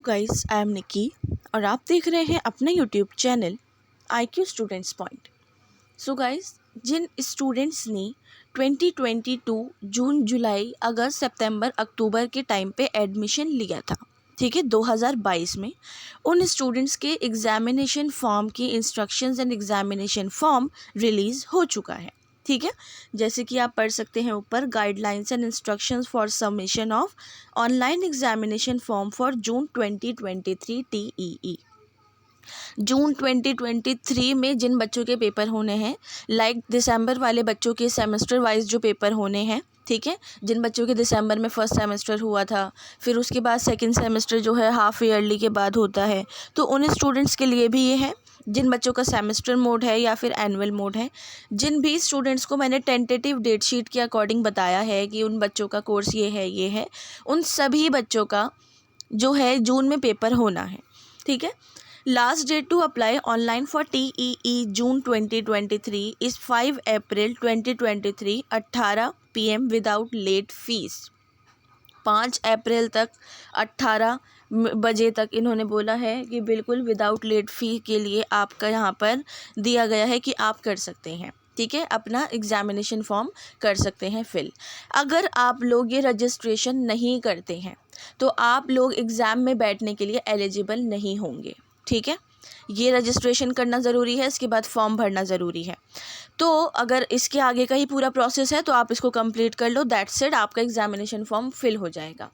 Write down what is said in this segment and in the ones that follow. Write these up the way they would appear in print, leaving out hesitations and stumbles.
Guys, I am निकी और आप देख रहे हैं अपना YouTube channel IQ students point. So guys, जिन स्टूडेंट्स ने 2022 जून, जुलाई, अगस्त, सितंबर, अक्टूबर के टाइम पे एडमिशन लिया था, ठीक है, 2022 में, उन स्टूडेंट्स के एग्जामिनेशन फॉर्म की instructions and examination form release हो चुका है। ठीक है, जैसे कि आप पढ़ सकते हैं ऊपर, guidelines and instructions for submission of online examination form for June 2023 TEE। June 2023 में जिन बच्चों के पेपर होने हैं, लाइक दिसंबर वाले बच्चों के सेमेस्टर वाइज जो पेपर होने हैं, ठीक है, जिन बच्चों के दिसंबर में फर्स्ट सेमेस्टर हुआ था, फिर उसके बाद सेकंड सेमेस्टर जो है हाफ ईयरली के बाद होता है, तो उन स्टूडेंट्स के लिए भी ये है जिन बच्चों का सेमेस्टर मोड है या फिर एनुअल मोड है। जिन भी स्टूडेंट्स को मैंने टेंटेटिव डेट शीट के अकॉर्डिंग बताया है कि उन बच्चों का कोर्स ये है, उन सभी बच्चों का जो है जून में पेपर होना है। ठीक है, last date to apply online for TEE June 2023 is 5 April 2023 18 PM without late fee. 5 April तक 18 बजे तक इन्होंने बोला है कि बिल्कुल विदाउट लेट फ़ी के लिए आपका यहाँ पर दिया गया है कि आप कर सकते हैं, ठीक है, अपना एग्जामिनेशन फॉर्म कर सकते हैं फिल। अगर आप लोग ये रजिस्ट्रेशन नहीं करते हैं तो आप लोग एग्ज़ाम में बैठने के लिए एलिजिबल नहीं होंगे। ठीक है, ये रजिस्ट्रेशन करना ज़रूरी है, इसके बाद फॉर्म भरना ज़रूरी है। तो अगर इसके आगे का ही पूरा प्रोसेस है तो आप इसको कंप्लीट कर लो, दैट्स इट, आपका एग्जामिनेशन फॉर्म फिल हो जाएगा।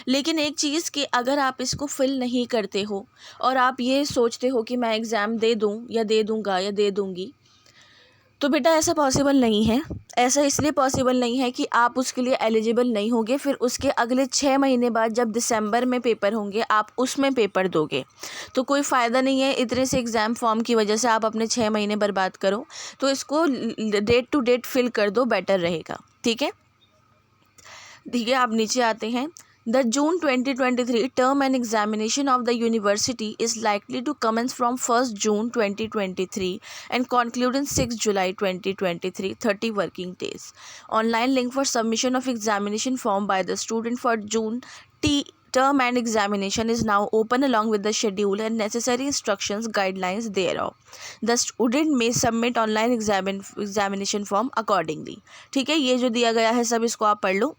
लेकिन एक चीज़ कि अगर आप इसको फिल नहीं करते हो और आप ये सोचते हो कि मैं एग्ज़ाम दे दूँ या दे दूँगा या दे दूँगी, तो बेटा ऐसा पॉसिबल नहीं है। ऐसा इसलिए पॉसिबल नहीं है कि आप उसके लिए एलिजिबल नहीं होंगे, फिर उसके अगले 6 महीने बाद जब दिसंबर में पेपर होंगे आप उसमें पेपर दोगे, तो कोई फ़ायदा नहीं है इतने से एग्ज़ाम फॉर्म की वजह से आप अपने 6 महीने बर्बाद करो। तो इसको डेट टू डेट फिल कर दो, बेटर रहेगा। ठीक है, आप नीचे आते हैं। The June 2023 term and examination of the university is likely to commence from 1st June 2023 and conclude in 6th July 2023, 30 working days. Online link for submission of examination form by the student for June term and examination is now open along with the schedule and necessary instructions guidelines thereof. The student may submit online examination form accordingly. ठीक है, ये जो दिया गया है सब इसको आप पढ़ लो।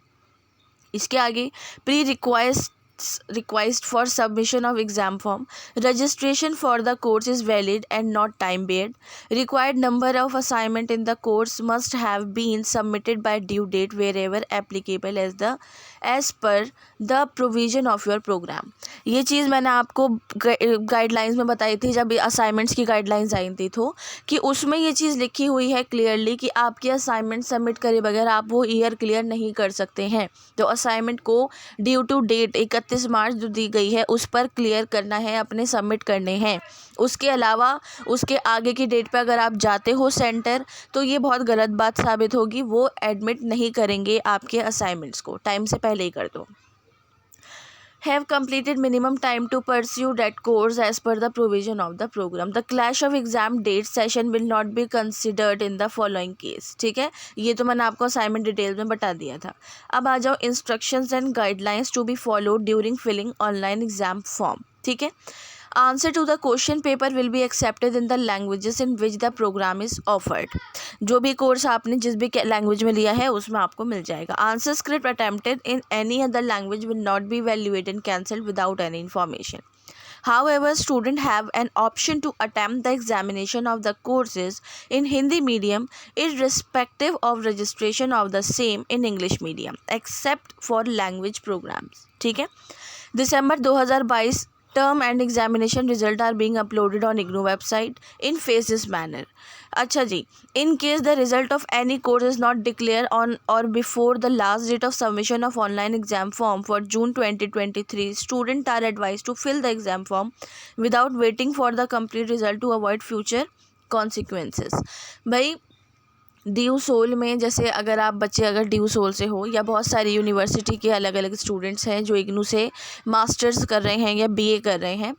इसके आगे pre request for submission of exam form, registration for the course is valid and not time barred, required number of assignment in the course must have been submitted by due date wherever applicable as per the provision of your programme. ये चीज़ मैंने आपको guidelines में बताई थी जब assignments की guidelines आई थी, तो कि उसमें ये चीज़ लिखी हुई है क्लियरली कि आपके असाइनमेंट सबमिट करे बगैर आप वो ईयर क्लियर नहीं कर सकते हैं। तो असाइनमेंट को ड्यू टू डेट 31 मार्च जो दी गई है उस पर क्लियर करना है, अपने सबमिट करने हैं। उसके अलावा उसके आगे की डेट पे अगर आप जाते हो सेंटर तो ये बहुत गलत बात साबित होगी, वो एडमिट नहीं करेंगे आपके असाइनमेंट्स को, टाइम से पहले ही कर दो। Have completed minimum time to pursue that course as per the provision of the program. The clash of exam date session will not be considered in the following case. ठीक है, ये तो मैंने आपको असाइनमेंट डिटेल में बता दिया था। अब आ जाओ instructions and guidelines to be followed during filling online exam form. ठीक है, answer to the question paper will be accepted in the languages in which the programme is offered. जो भी कोर्स आपने जिस भी लैंग्वेज में लिया है उसमें आपको मिल जाएगा। Answer script attempted in any other language will not be valuated and cancelled without any information. However, students have an option to attempt the examination of the courses in Hindi medium irrespective of registration of the same in English medium except for language programs. ठीक है, December 2022 term end examination result are being uploaded on IGNOU website in phases manner. अच्छा जी, in case the result of any course is not declare on or before the last date of submission of online exam form for June 2023, student are advise to fill the exam form without waiting for the complete result to avoid future consequences. भाई ड्यू सोल में, जैसे अगर आप बच्चे अगर due soul से हो या बहुत सारी यूनिवर्सिटी के अलग अलग स्टूडेंट्स हैं जो इग्नू से मास्टर्स कर रहे हैं या BA कर रहे हैं,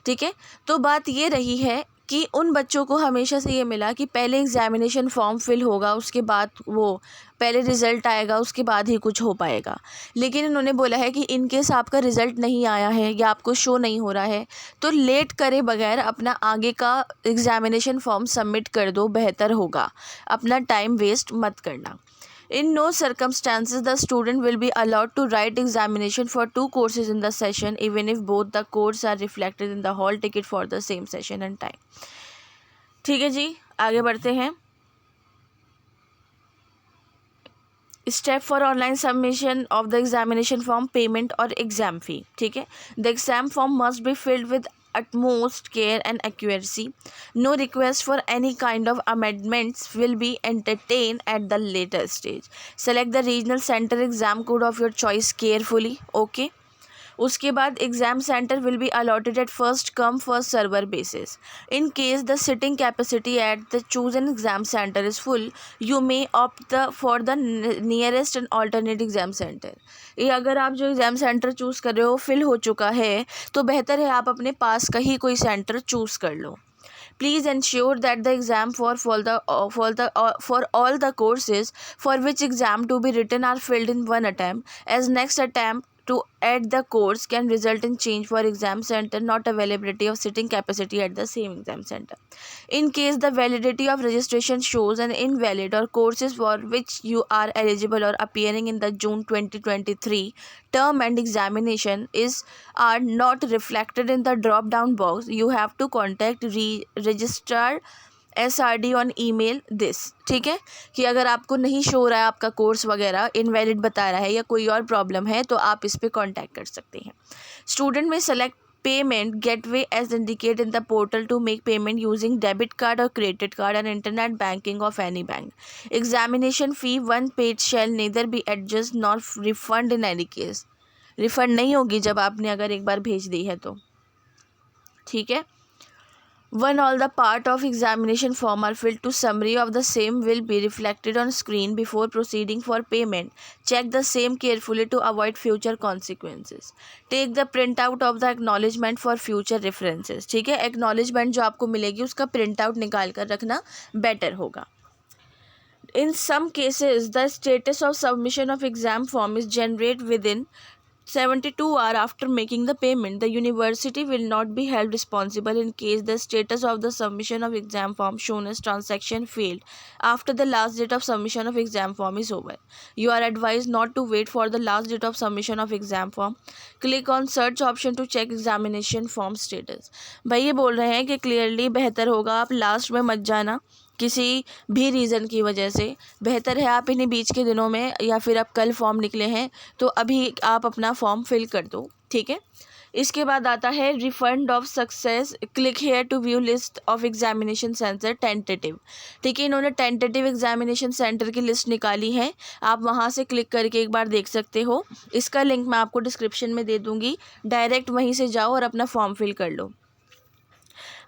ठीक है, तो बात ये रही है कि उन बच्चों को हमेशा से ये मिला कि पहले एग्ज़ामिनेशन फॉर्म फिल होगा, उसके बाद वो पहले रिज़ल्ट आएगा, उसके बाद ही कुछ हो पाएगा। लेकिन इन्होंने बोला है कि इन केस आपका रिज़ल्ट नहीं आया है या आपको शो नहीं हो रहा है तो लेट करे बगैर अपना आगे का एग्ज़ामिनेशन फॉर्म सबमिट कर दो, बेहतर होगा। अपना टाइम वेस्ट मत करना। In no circumstances the student will be allowed to write examination for 2 courses in the session even if both the courses are reflected in the hall ticket for the same session and time। ठीक है जी, आगे बढ़ते हैं। Step for online submission of the examination form, payment और exam फी। ठीक है, the exam form must be filled with utmost care and accuracy. No request for any kind of amendments will be entertained at the later stage. Select the regional center exam code of your choice carefully. Okay. उसके बाद exam centre will be allotted at first come first server basis. In case the sitting capacity at the chosen exam centre is full, you may opt for the nearest and alternate exam centre. ये अगर आप जो exam centre choose कर रहे हो fill हो चुका है तो बेहतर है आप अपने पास का ही कोई सेंटर चूज़ कर लो। Please ensure that the exam for all the courses for which exam to be written are filled in one attempt, as next attempt to add the course can result in change for exam center, not availability of sitting capacity at the same exam center. In case the validity of registration shows an invalid or courses for which you are eligible or appearing in the June 2023 term and examination are not reflected in the drop down box, you have to contact registrar SRD on email this. ठीक है, कि अगर आपको नहीं show रहा है आपका course वगैरह इनवैलिड बता रहा है या कोई और प्रॉब्लम है तो आप इस पर कॉन्टैक्ट कर सकते हैं। Student may select payment gateway as indicate in the portal to make payment using debit card or credit card and internet banking of any bank. Examination fee once paid shall neither be adjust not refund in any case. Refund नहीं होगी जब आपने अगर एक बार भेज दी है तो। ठीक है, when all the part of examination form are filled to summary of the same will be reflected on screen before proceeding for payment. Check the same carefully to avoid future consequences. Take the printout of the acknowledgement for future references. ठीक है, acknowledgement जो आपको मिलेगी उसका printout निकाल कर रखना better होगा। In some cases, the status of submission of exam form is generated within 72 hours after making the payment. The university will not be held responsible in case the status of the submission of exam form shown as transaction failed after the last date of submission of exam form is over. You are advised not to wait for the last date of submission of exam form. Click on search option to check examination form status. भाई ये बोल रहे हैं कि clearly बेहतर होगा आप last में मत जाना किसी भी रीज़न की वजह से। बेहतर है आप इन्हीं बीच के दिनों में या फिर अब कल फॉर्म निकले हैं तो अभी आप अपना फॉर्म फिल कर दो। ठीक है, इसके बाद आता है refund of success. Click here to view list of examination centre tentative. ठीक है, इन्होंने टेंटेटिव एग्जामिनेशन सेंटर की लिस्ट निकाली है, आप वहाँ से क्लिक करके एक बार देख सकते हो। इसका लिंक मैं आपको डिस्क्रिप्शन में दे दूँगी, डायरेक्ट वहीं से जाओ और अपना फॉर्म फिल कर लो।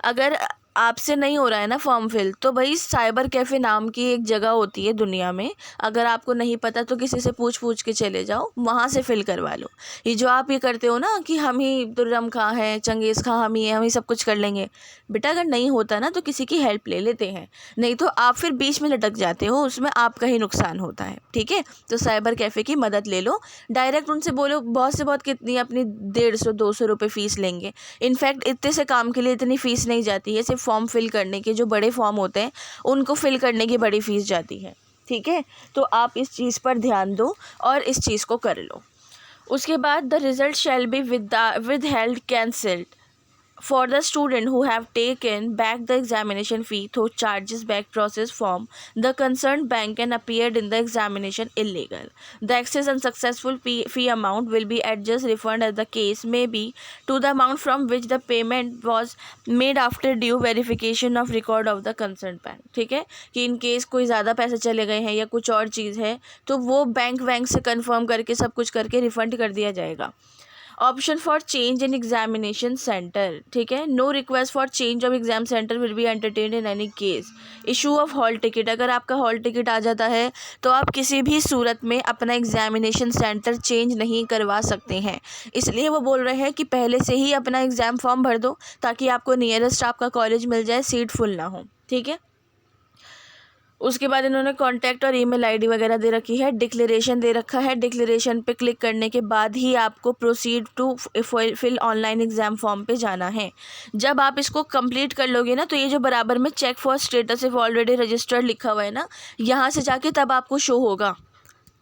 अगर आपसे नहीं हो रहा है ना फॉर्म फिल तो भाई साइबर कैफ़े नाम की एक जगह होती है दुनिया में, अगर आपको नहीं पता तो किसी से पूछ के चले जाओ, वहाँ से फिल करवा लो। ये जो आप ये करते हो ना कि हम ही दुर्रम खां हैं, चंगेज़ खां हम ही हैं, हम ही सब कुछ कर लेंगे, बेटा अगर नहीं होता ना तो किसी की हेल्प ले लेते हैं, नहीं तो आप फिर बीच में लटक जाते हो, उसमें आपका ही नुकसान होता है। ठीक है, तो साइबर कैफ़े की मदद ले लो, डायरेक्ट उनसे बोलो बहुत से बहुत कितनी अपनी 150-200 रुपये फ़ीस लेंगे। इनफैक्ट इतने से काम के लिए इतनी फ़ीस नहीं जाती है, सिर्फ फॉर्म फिल करने के जो बड़े फॉर्म होते हैं उनको फिल करने की बड़ी फ़ीस जाती है। ठीक है, तो आप इस चीज़ पर ध्यान दो और इस चीज़ को कर लो। उसके बाद the result shall be withheld cancelled for the student who have taken back the examination fee through charges back process form. The concerned bank can appeared in the examination illegal. The excess unsuccessful fee amount will be adjusted refund as the case may be to the amount from which the payment was made after due verification of record of the concerned bank. ठीक है, कि in case कोई ज़्यादा पैसे चले गए हैं या कुछ और चीज़ है तो वो बैंक से कंफर्म करके सब कुछ करके रिफ़ंड कर दिया जाएगा। Option for change in examination centre, ठीक है। No request for change of exam centre will be entertained in any case. Issue of hall ticket, अगर आपका हॉल टिकट आ जाता है तो आप किसी भी सूरत में अपना एग्जामिनेशन सेंटर चेंज नहीं करवा सकते हैं। इसलिए वो बोल रहे हैं कि पहले से ही अपना एग्ज़ाम फॉर्म भर दो ताकि आपको नियरेस्ट आपका कॉलेज मिल जाए, सीट फुल ना हो, ठीक है। उसके बाद इन्होंने कॉन्टैक्ट और ईमेल आईडी वगैरह दे रखी है। डिक्लेरेशन दे रखा है, डिक्लेरेशन पे क्लिक करने के बाद ही आपको proceed to fill online exam form पे जाना है। जब आप इसको कंप्लीट कर लोगे ना, तो ये जो बराबर में check for status if already registered लिखा हुआ है ना, यहाँ से जाके तब आपको शो होगा,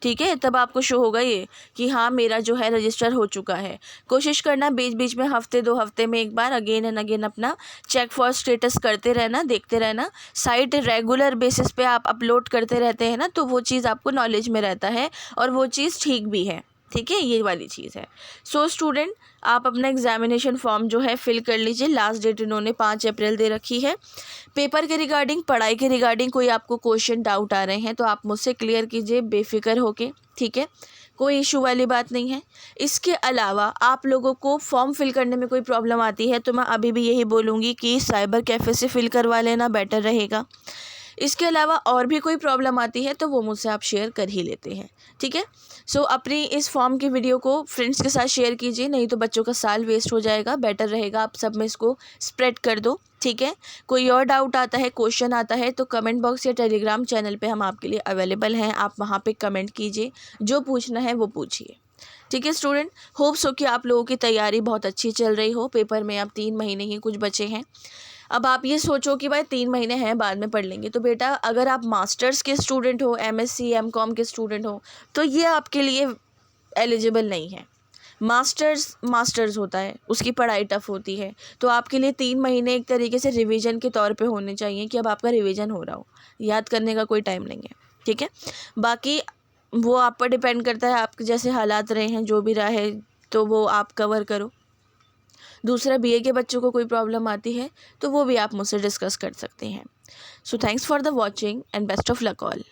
ठीक है। तब आपको शो होगा ये कि हाँ मेरा जो है रजिस्टर हो चुका है। कोशिश करना बीच बीच में हफ्ते 2 हफ्ते में एक बार अगेन एंड अगेन अपना चेक फॉर स्टेटस करते रहना, देखते रहना। साइट रेगुलर बेसिस पे आप अपलोड करते रहते हैं ना, तो वो चीज़ आपको नॉलेज में रहता है और वो चीज़ ठीक भी है, ठीक है। ये वाली चीज़ है। सो स्टूडेंट, आप अपना एग्जामिनेशन फॉर्म जो है फिल कर लीजिए। लास्ट डेट इन्होंने 5 अप्रैल दे रखी है। पेपर के रिगार्डिंग, पढ़ाई के रिगार्डिंग कोई आपको क्वेश्चन डाउट आ रहे हैं तो आप मुझसे क्लियर कीजिए बेफिक्र होके, ठीक है। कोई इशू वाली बात नहीं है। इसके अलावा आप लोगों को फॉर्म फिल करने में कोई प्रॉब्लम आती है तो मैं अभी भी यही बोलूँगी कि साइबर कैफ़े से फिल करवा लेना बेटर रहेगा। इसके अलावा और भी कोई प्रॉब्लम आती है तो वो मुझसे आप शेयर कर ही लेते हैं, ठीक है। सो अपनी इस फॉर्म की वीडियो को फ्रेंड्स के साथ शेयर कीजिए, नहीं तो बच्चों का साल वेस्ट हो जाएगा। बेटर रहेगा आप सब में इसको स्प्रेड कर दो, ठीक है। कोई और डाउट आता है, क्वेश्चन आता है तो कमेंट बॉक्स या टेलीग्राम चैनल पे हम आपके लिए अवेलेबल हैं। आप वहाँ पे कमेंट कीजिए, जो पूछना है वो पूछिए, ठीक है स्टूडेंट। होप्स हो कि आप लोगों की तैयारी बहुत अच्छी चल रही हो। पेपर में अब 3 महीने ही कुछ बचे हैं। अब आप ये सोचो कि भाई 3 महीने हैं, बाद में पढ़ लेंगे, तो बेटा अगर आप मास्टर्स के स्टूडेंट हो, MSc MCom के स्टूडेंट हो, तो ये आपके लिए एलिजिबल नहीं है। मास्टर्स होता है, उसकी पढ़ाई टफ होती है, तो आपके लिए 3 महीने एक तरीके से रिवीजन के तौर पे होने चाहिए कि अब आपका रिवीजन हो रहा हो, याद करने का कोई टाइम नहीं है, ठीक है। बाकी वो आप पर डिपेंड करता है, आपके जैसे हालात रहे हैं, जो भी रहा है तो वो आप कवर करो। दूसरा, BA के बच्चों को कोई प्रॉब्लम आती है तो वो भी आप मुझसे डिस्कस कर सकते हैं। So thanks for the watching and best of luck all.